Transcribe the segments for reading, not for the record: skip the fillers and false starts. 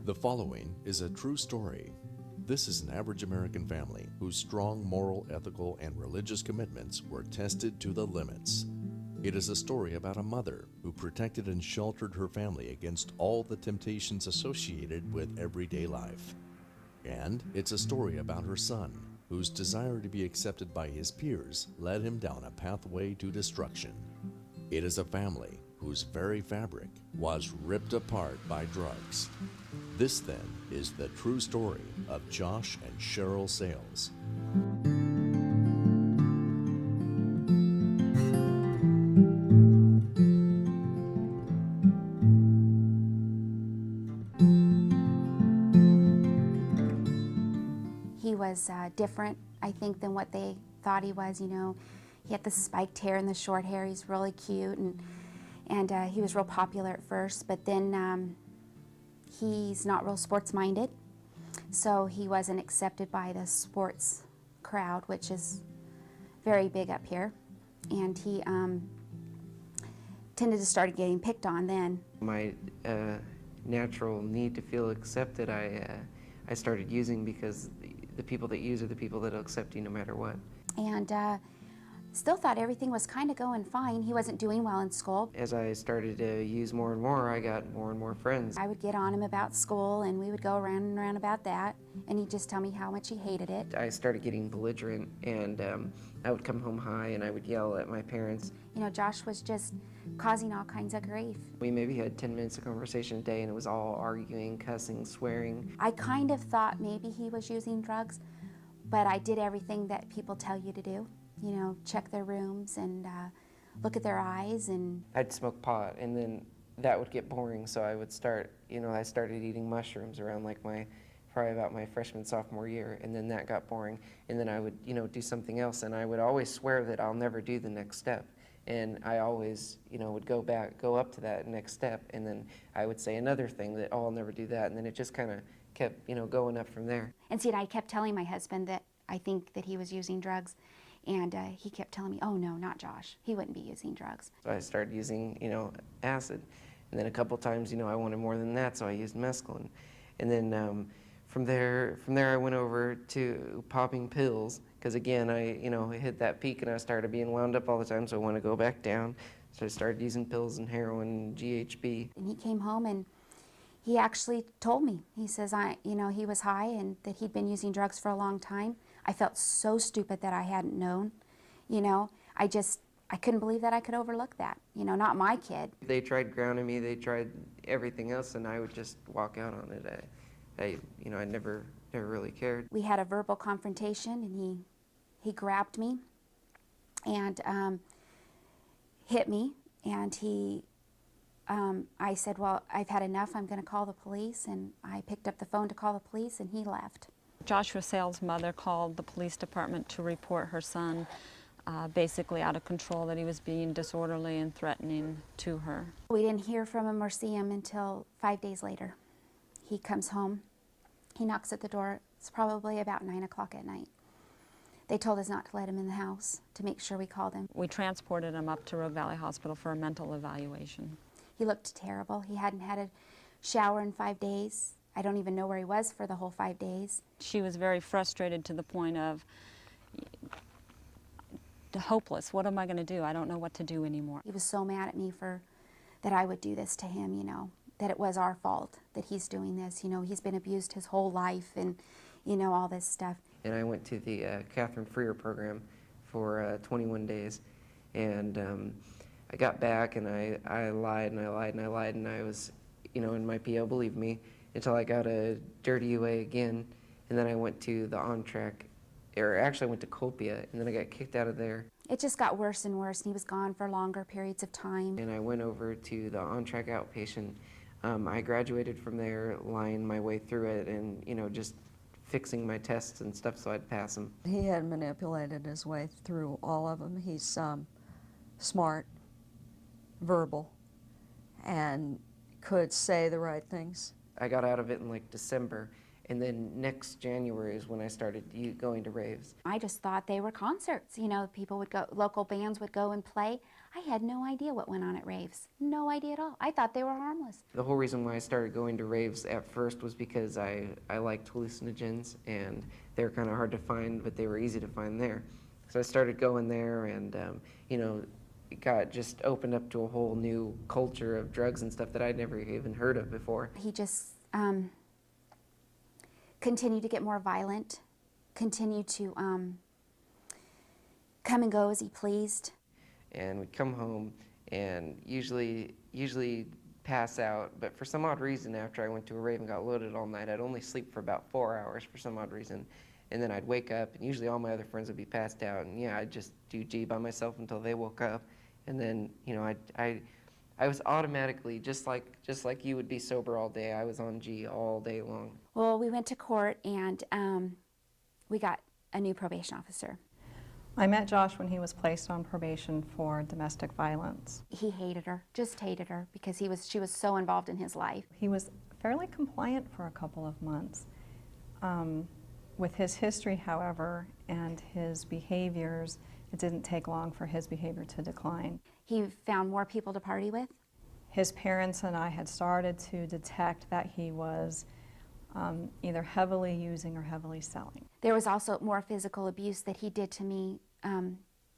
The following is a true story. This is an average American family whose strong moral, ethical, and religious commitments were tested to the limits. It is a story about a mother who protected and sheltered her family against all the temptations associated with everyday life. And it's a story about her son, whose desire to be accepted by his peers led him down a pathway to destruction. It is a family whose very fabric was ripped apart by drugs. This, then, is the true story of Josh and Cheryl Sales. He was different, I think, than what they thought he was. You know, he had the spiked hair and the short hair. He's really cute, and he was real popular at first, but then he's not real sports-minded, so he wasn't accepted by the sports crowd, which is very big up here, and he tended to start getting picked on then. My natural need to feel accepted, I started using because the people that use are the people that'll accept you no matter what. And still thought everything was kind of going fine. He wasn't doing well in school. As I started to use more and more, I got more and more friends. I would get on him about school, and we would go around and around about that, and he'd just tell me how much he hated it. I started getting belligerent, and I would come home high and I would yell at my parents. You know, Josh was just causing all kinds of grief. We maybe had 10 minutes of conversation a day, and it was all arguing, cussing, swearing. I kind of thought maybe he was using drugs, but I did everything that people tell you to do. You know, check their rooms and look at their eyes. And I'd smoke pot, and then that would get boring, so I would start, I started eating mushrooms around like probably about my freshman, sophomore year, and then that got boring. And then I would, do something else, and I would always swear that I'll never do the next step. And I always, would go up to that next step, and then I would say another thing that, oh, I'll never do that, and then it just kind of kept, going up from there. see, and I kept telling my husband that I think that he was using drugs, and he kept telling me, oh no, not Josh. He wouldn't be using drugs. So I started using, acid, and then a couple times, I wanted more than that, so I used mescaline. And then from there I went over to popping pills, because again, I hit that peak and I started being wound up all the time, so I want to go back down. So I started using pills and heroin and GHB. And he came home and he actually told me, he says, he was high and that he'd been using drugs for a long time. I felt so stupid that I hadn't known, I couldn't believe that I could overlook that, not my kid. They tried grounding me, they tried everything else, and I would just walk out on it. I never really cared. We had a verbal confrontation, and he grabbed me and hit me, and I said, well, I've had enough, I'm going to call the police, and I picked up the phone to call the police, and he left. Joshua Sales' mother called the police department to report her son basically out of control, that he was being disorderly and threatening to her. We didn't hear from him or see him until 5 days later. He comes home, he knocks at the door, it's probably about 9 o'clock at night. They told us not to let him in the house, to make sure we called him. We transported him up to Rogue Valley Hospital for a mental evaluation. He looked terrible. He hadn't had a shower in 5 days. I don't even know where he was for the whole 5 days. She was very frustrated to the point of hopeless. What am I going to do? I don't know what to do anymore. He was so mad at me that I would do this to him, that it was our fault that he's doing this. He's been abused his whole life and, all this stuff. And I went to the Catherine Freer program for 21 days. And I got back and I lied and I lied and I lied, and I was, and my PO believed me until I got a dirty UA again. And then I went to the on-track, or actually I went to Copia, and then I got kicked out of there. It just got worse and worse, and he was gone for longer periods of time. And I went over to the on-track outpatient. I graduated from there, lying my way through it, and just fixing my tests and stuff so I'd pass them. He had manipulated his way through all of them. He's smart, verbal, and could say the right things. I got out of it in like December, And then next January is when I started going to raves. I just thought they were concerts. You know, people would go, local bands would go and play. I had no idea what went on at raves. No idea at all. I thought they were harmless. The whole reason why I started going to raves at first was because I liked hallucinogens, and they were kind of hard to find, but they were easy to find there. So I started going there, and you know, it got just opened up to a whole new culture of drugs and stuff that I'd never even heard of before. He just continued to get more violent, continued to come and go as he pleased. And we'd come home and usually pass out, but for some odd reason after I went to a rave and got loaded all night, I'd only sleep for about 4 hours for some odd reason. And then I'd wake up, and usually all my other friends would be passed out, and yeah, I'd just do G by myself until they woke up. And then, you know, I was automatically, just like you would be sober all day, I was on G all day long. Well, we went to court, and we got a new probation officer. I met Josh when he was placed on probation for domestic violence. He hated her, just hated her, because she was so involved in his life. He was fairly compliant for a couple of months. With his history, however, and his behaviors, it didn't take long for his behavior to decline. He found more people to party with. His parents and I had started to detect that he was either heavily using or heavily selling. There was also more physical abuse that he did to me.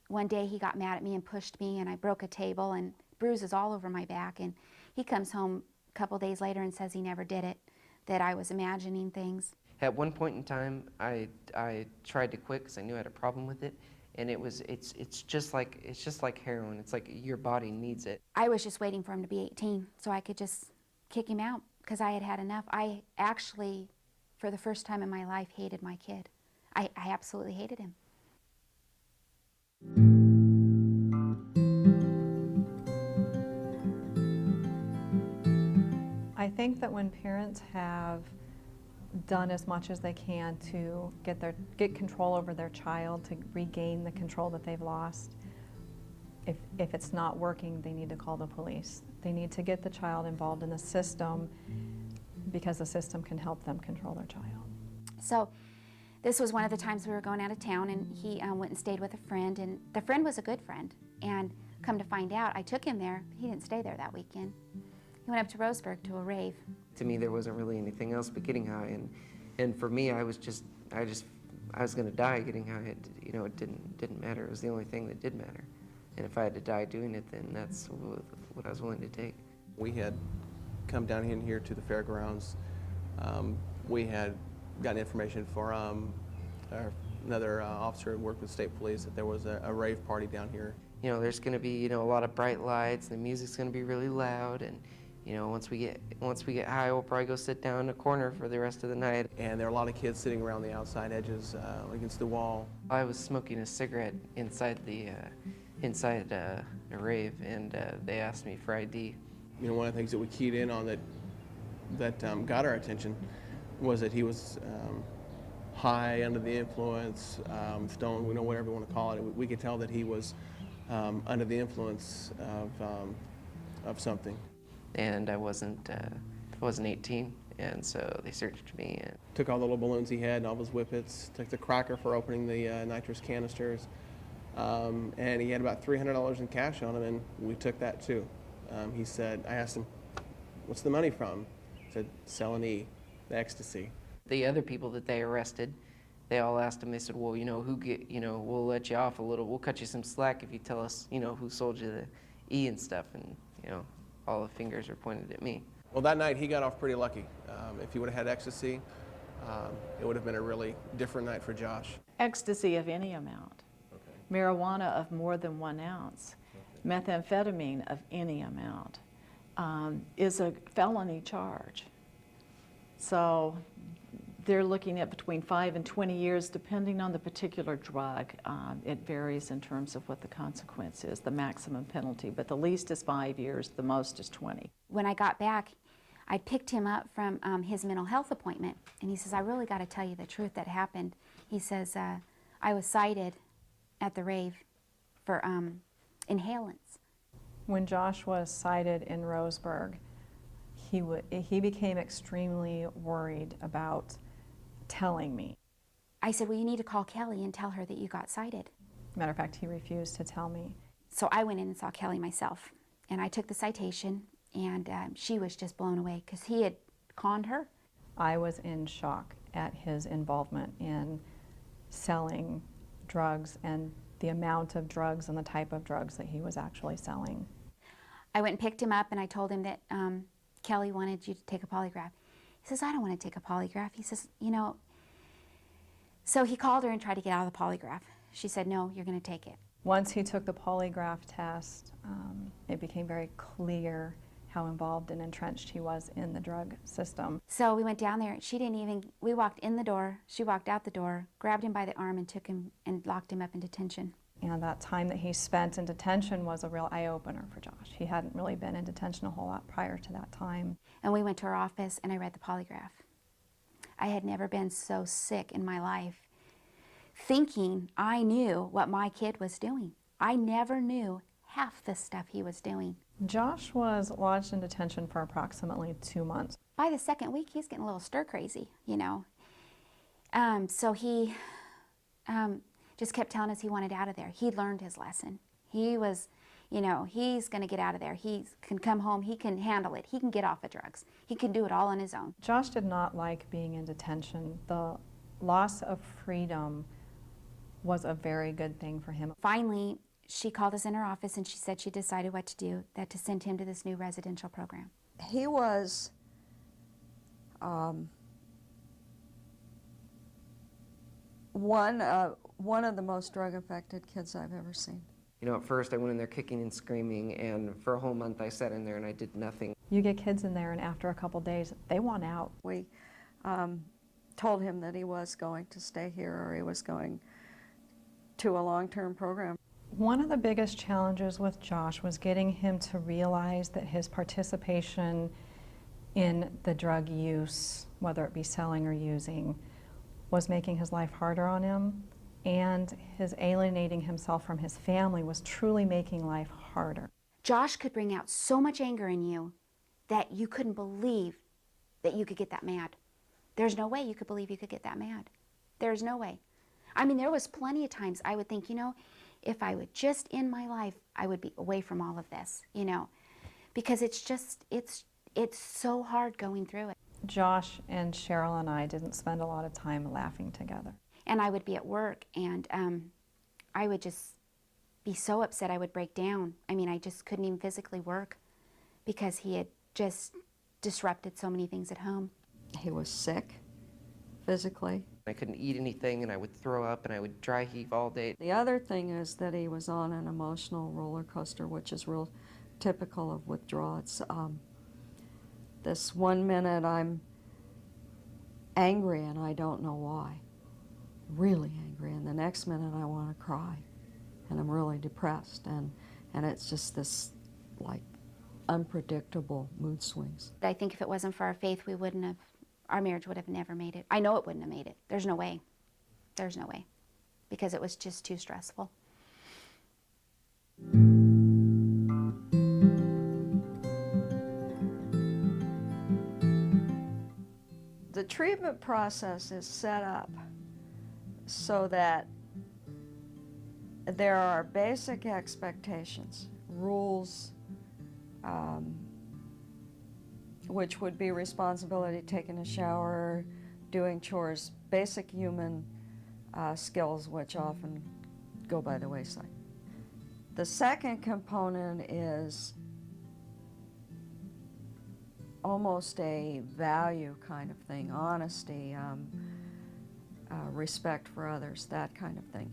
One day he got mad at me and pushed me, and I broke a table and bruises all over my back. And he comes home a couple days later and says he never did it, that I was imagining things. At one point in time, I tried to quit because I knew I had a problem with it, and it's just like heroin. It's like your body needs it. I was just waiting for him to be 18 so I could just kick him out because I had had enough. I actually, for the first time in my life, hated my kid. I absolutely hated him. I think that when parents have done as much as they can to get control over their child, to regain the control that they've lost, if it's not working, they need to call the police. They need to get the child involved in the system because the system can help them control their child. So this was one of the times we were going out of town, and he went and stayed with a friend, and the friend was a good friend. And come to find out, I took him there. He didn't stay there that weekend. He went up to Roseburg to a rave. To me, there wasn't really anything else but getting high, and for me, I was going to die getting high. It didn't matter. It was the only thing that did matter. And if I had to die doing it, then that's what I was willing to take. We had come down in here to the fairgrounds. We had gotten information from another officer who worked with state police that there was a rave party down here. You know, there's going to be a lot of bright lights. The music's going to be really loud, and once we get high, we'll probably go sit down in a corner for the rest of the night. And there are a lot of kids sitting around the outside edges against the wall. I was smoking a cigarette inside a rave, and they asked me for ID. One of the things that we keyed in on that got our attention was that he was high, under the influence, stoned, whatever you want to call it. We could tell that he was under the influence of something. And I wasn't 18, and so they searched me. And took all the little balloons he had and all his whippets, took the cracker for opening the nitrous canisters, and he had about $300 in cash on him, and we took that too. I asked him, "What's the money from?" He said, "Selling the ecstasy." The other people that they arrested, they all asked him, they said, well, we'll let you off a little, we'll cut you some slack if you tell us, who sold you the E and stuff, and, all the fingers are pointed at me. Well, that night he got off pretty lucky. If he would have had ecstasy, it would have been a really different night for Josh. Ecstasy of any amount, marijuana of more than 1 ounce, methamphetamine of any amount is a felony charge. So they're looking at between 5 and 20 years, depending on the particular drug. It varies in terms of what the consequence is, the maximum penalty, but the least is 5 years, the most is 20. When I got back, I picked him up from his mental health appointment, and he says, I really got to tell you the truth that happened. He says, I was cited at the rave for inhalants. When Josh was cited in Roseburg, he became extremely worried about telling me. I said, well, you need to call Kelly and tell her that you got cited. Matter of fact, he refused to tell me. So I went in and saw Kelly myself, and I took the citation, and she was just blown away because he had conned her. I was in shock at his involvement in selling drugs and the amount of drugs and the type of drugs that he was actually selling. I went and picked him up, and I told him that Kelly wanted you to take a polygraph. He says, I don't want to take a polygraph. He says, you know, so he called her and tried to get out of the polygraph. She said, no, you're going to take it. Once he took the polygraph test, it became very clear how involved and entrenched he was in the drug system. So we went down there. She didn't even, we walked in the door, she walked out the door, grabbed him by the arm and took him and locked him up in detention. And that time that he spent in detention was a real eye-opener for Josh. He hadn't really been in detention a whole lot prior to that time. And we went to her office and I read the polygraph. I had never been so sick in my life, thinking I knew what my kid was doing. I never knew half the stuff he was doing. Josh was lodged in detention for approximately 2 months. By the second week, he's getting a little stir crazy, you know. So he just kept telling us he wanted out of there. He learned his lesson. He was, you know, he's going to get out of there. He can come home. He can handle it. He can get off of drugs. He can do it all on his own. Josh did not like being in detention. The loss of freedom was a very good thing for him. Finally, she called us in her office and she said she decided what to do, that to send him to this new residential program. He was one of the most drug-affected kids I've ever seen. You know, at first I went in there kicking and screaming, and for a whole month I sat in there and I did nothing. You get kids in there, and after a couple days, they want out. We told him that he was going to stay here or he was going to a long-term program. One of the biggest challenges with Josh was getting him to realize that his participation in the drug use, whether it be selling or using, was making his life harder on him, and his alienating himself from his family was truly making life harder. Josh could bring out so much anger in you that you couldn't believe that you could get that mad. There's no way you could believe you could get that mad. There's no way. I mean, there was plenty of times I would think, you know, if I would just end my life, I would be away from all of this, you know, because it's just, it's so hard going through it. Josh and Cheryl and I didn't spend a lot of time laughing together. And I would be at work and I would just be so upset I would break down. I mean, I just couldn't even physically work because he had just disrupted so many things at home. He was sick physically. I couldn't eat anything and I would throw up and I would dry heave all day. The other thing is that he was on an emotional roller coaster, which is real typical of withdrawal. It's this 1 minute I'm angry and I don't know why, really angry, and the next minute I want to cry and I'm really depressed, and it's just this like unpredictable mood swings. I think if it wasn't for our faith, we wouldn't have, our marriage would have never made it. I know it wouldn't have made it. There's no way. There's no way. Because it was just too stressful. The treatment process is set up so that there are basic expectations, rules, which would be responsibility, taking a shower, doing chores, basic human skills, which often go by the wayside. The second component is almost a value kind of thing, honesty, respect for others, that kind of thing.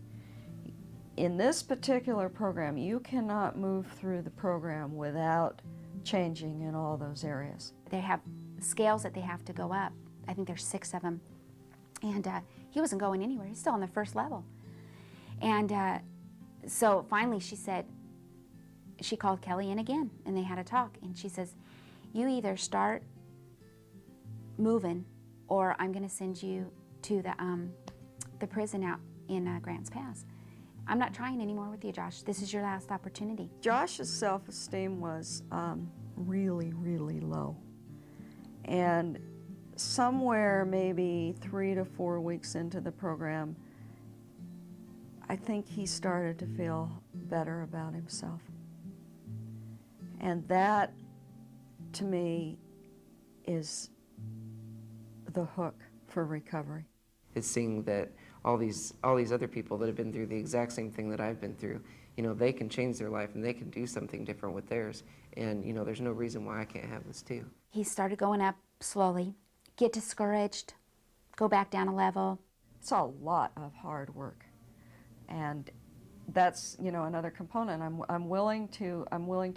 In this particular program, you cannot move through the program without changing in all those areas. They have scales that they have to go up. I think there's 6 of them. And he wasn't going anywhere. He's still on the first level. And so finally she said, she called Kelly in again and they had a talk. And she says, you either start moving or I'm going to send you to the prison out in Grants Pass. I'm not trying anymore with you, Josh. This is your last opportunity. Josh's self-esteem was really, really low. And somewhere maybe 3 to 4 weeks into the program, I think he started to feel better about himself. And that, to me, is the hook for recovery. Is seeing that all these other people that have been through the exact same thing that I've been through, you know, they can change their life and they can do something different with theirs. And, you know, there's no reason why I can't have this too. He started going up slowly, get discouraged, go back down a level. It's a lot of hard work. And that's, you know, another component. I'm willing to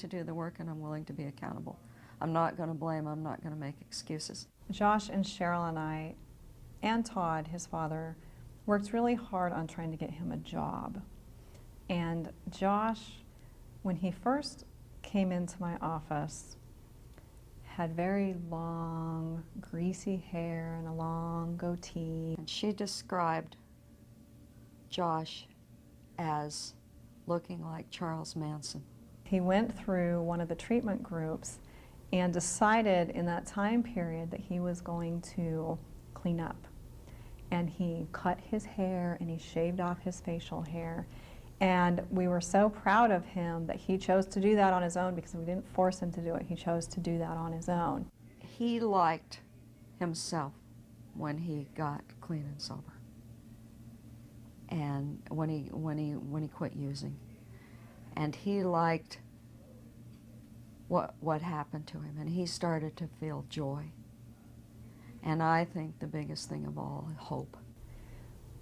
do the work, and I'm willing to be accountable. I'm not going to blame, I'm not going to make excuses. Josh and Cheryl and I, and Todd, his father, worked really hard on trying to get him a job. And Josh, when he first came into my office, had very long, greasy hair and a long goatee. And she described Josh as looking like Charles Manson. He went through one of the treatment groups and decided in that time period that he was going to clean up. And he cut his hair and he shaved off his facial hair. And we were so proud of him that he chose to do that on his own, because we didn't force him to do it. He chose to do that on his own. He liked himself when he got clean and sober, and when he quit using, and he liked what happened to him, and he started to feel joy. And I think the biggest thing of all, hope.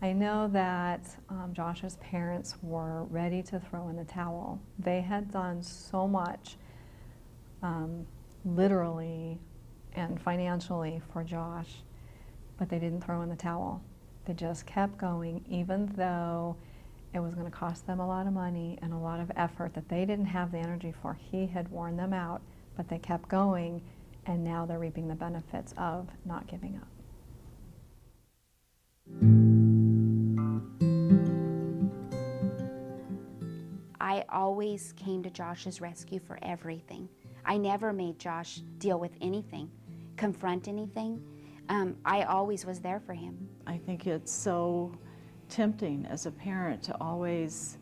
I know that Josh's parents were ready to throw in the towel. They had done so much, literally and financially, for Josh, but they didn't throw in the towel. They just kept going, even though it was going to cost them a lot of money and a lot of effort that they didn't have the energy for. He had worn them out, but they kept going, and now they're reaping the benefits of not giving up. I always came to Josh's rescue for everything. I never made Josh deal with anything, confront anything. I always was there for him. I think it's so tempting as a parent to always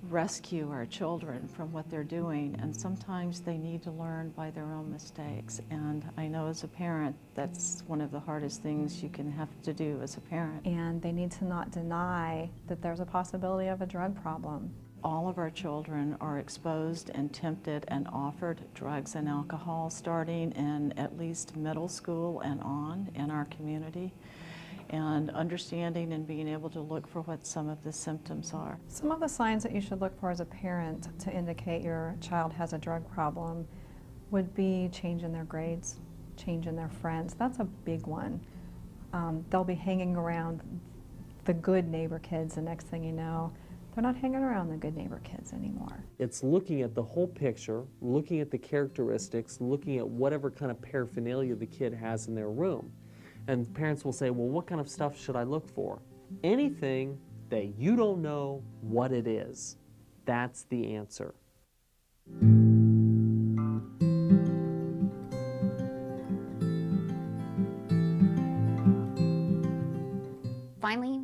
rescue our children from what they're doing, and sometimes they need to learn by their own mistakes. And I know as a parent, that's one of the hardest things you can have to do as a parent. And they need to not deny that there's a possibility of a drug problem. All of our children are exposed and tempted and offered drugs and alcohol starting in at least middle school and on in our community. And understanding and being able to look for what some of the symptoms are. Some of the signs that you should look for as a parent to indicate your child has a drug problem would be change in their grades, change in their friends. That's a big one. They'll be hanging around the good neighbor kids, the next thing you know, they're not hanging around the good neighbor kids anymore. It's looking at the whole picture, looking at the characteristics, looking at whatever kind of paraphernalia the kid has in their room. And parents will say, well, what kind of stuff should I look for? Anything that you don't know what it is. That's the answer. Finally,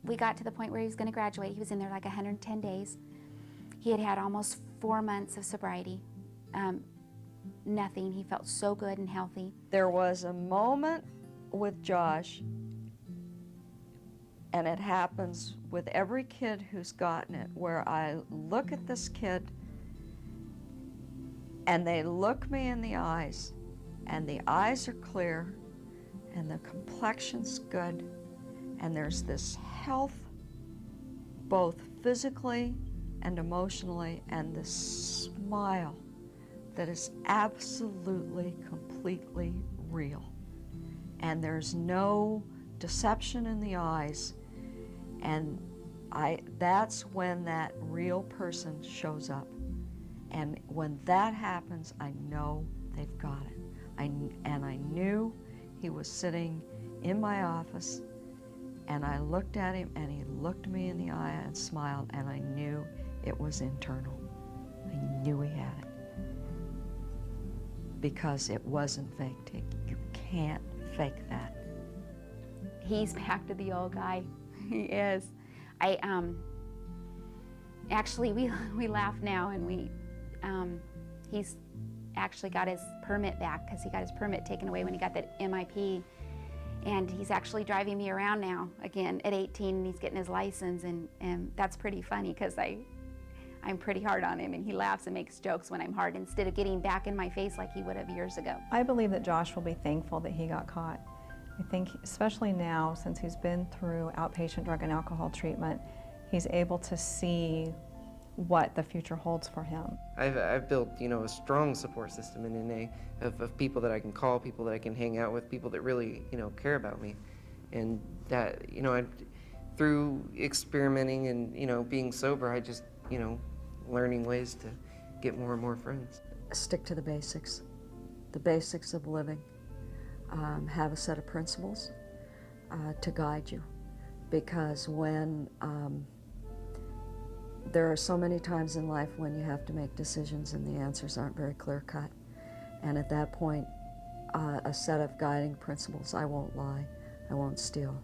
we got to the point where he was going to graduate. He was in there like 110 days. He had had almost 4 months of sobriety. Nothing. He felt so good and healthy. There was a moment with Josh, and it happens with every kid who's gotten it, where I look at this kid and they look me in the eyes, and the eyes are clear and the complexion's good, and there's this health both physically and emotionally, and this smile that is absolutely, completely real. And there's no deception in the eyes, and that's when that real person shows up. And when that happens, I know they've got it. And I knew he was sitting in my office, and I looked at him, and he looked me in the eye and smiled, and I knew it was internal. I knew he had it. Because it wasn't faked. You can't fake that. He's back to the old guy. He is. Actually, we laugh now, and he's actually got his permit back because he got his permit taken away when he got that MIP. And he's actually driving me around now again at 18, and he's getting his license, and that's pretty funny because I'm pretty hard on him, and he laughs and makes jokes when I'm hard instead of getting back in my face like he would have years ago. I believe that Josh will be thankful that he got caught. I think especially now, since he's been through outpatient drug and alcohol treatment, he's able to see what the future holds for him. I've built, a strong support system in NA of people that I can call, people that I can hang out with, people that really, care about me. And that, through experimenting and, being sober, I just, learning ways to get more and more friends. Stick to the basics of living. Have a set of principles to guide you, because when there are so many times in life when you have to make decisions and the answers aren't very clear-cut, and at that point a set of guiding principles: I won't lie, I won't steal,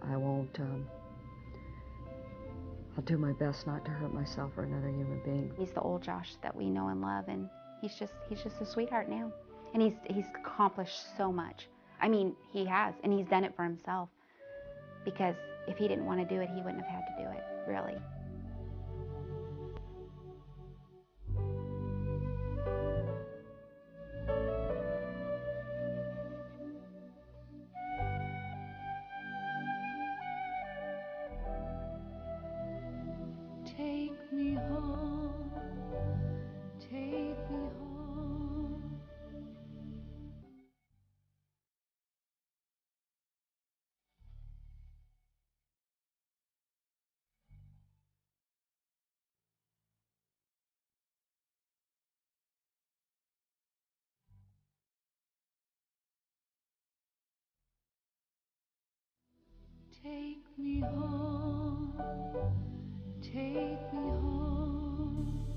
I won't I'll do my best not to hurt myself or another human being. He's the old Josh that we know and love, and he's just a sweetheart now. And he's accomplished so much. I mean, he has, and he's done it for himself. Because if he didn't want to do it, he wouldn't have had to do it, really. Take me home, take me home. Take me home, take me home.